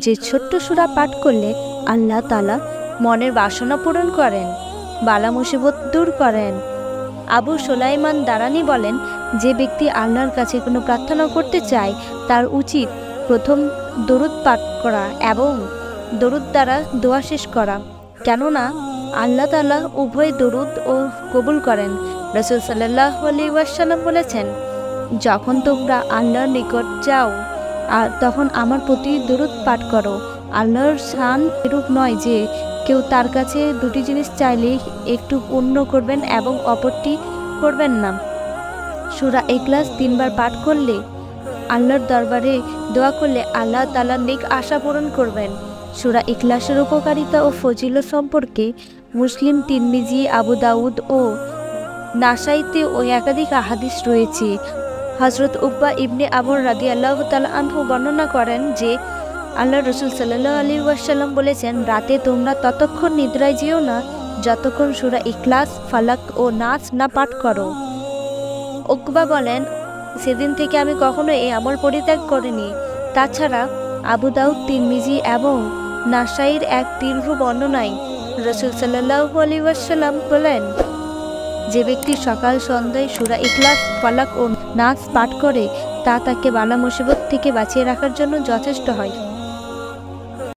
যে ছোট্ট সূরা পাঠ করলে আল্লাহ তাআলা মনের বাসনা পূরণ করেন, বালা মুসিবত দূর করেন। আবু সুলাইমান দারানি বলেন, যে ব্যক্তি আল্লাহর কাছে কোনো প্রার্থনা করতে চায় তার উচিত প্রথম দরুদ পাঠ করা এবং দরুদ দ্বারা দোয়া শেষ করা, কেননা আল্লাহ তাআলা উভয় দরুদ ও কবুল করেন। রাসূল সাল্লাল্লাহু আলাইহি ওয়াসাল্লাম বলেছেন, যখন তোমরা আল্লাহর নিকট যাও আর তখন আমার প্রতি দরুদ পাঠ করো। আল্লাহর শান এরূপ নয় যে কেউ তার কাছে দুটি জিনিস চাইলে একটু পূর্ণ করবেন এবং অপরটি করবেন না। সূরা ইখলাস 3 বার পাঠ করলে, আল্লাহর দরবারে দোয়া করলে আল্লাহ তাআলা নেক আশা পূরণ করবেন। সূরা ইখলাসের উপকারিতা ও ফজিলত সম্পর্কে মুসলিম, তিরমিজি, আবু দাউদ ও নাসাইতে ও একাধিক হাদিস রয়েছে। হযরত উকবা ইবনে আমর রাদিয়াল্লাহু তাআলা আনহু বর্ণনা করেন যে আল্লাহর রাসূল সাল্লাল্লাহু আলাইহি ওয়াসাল্লাম বলেছেন, রাতে তোমরা ততক্ষণ নিদ্রায় যেও না যতক্ষণ সূরা ইখলাস, ফালাক ও নাস না পাঠ করো। উকবা বলেন, সেদিন থেকে আমি কখনো এই আমল পরিত্যাগ করিনি। তাছাড়া আবু দাউদ, তিরমিজি এবং নাসাইর এক দীর্ঘ বর্ণনায় রাসূল সাল্লাল্লাহু আলাইহি ওয়াসাল্লাম বলেন, যে ব্যক্তি সকাল সন্ধ্যায় সূরা ইখলাস, ফালাক ও নাস পাঠ করে তা তাকে বালা মুসিবত থেকে বাঁচিয়ে রাখার জন্য যথেষ্ট হয়।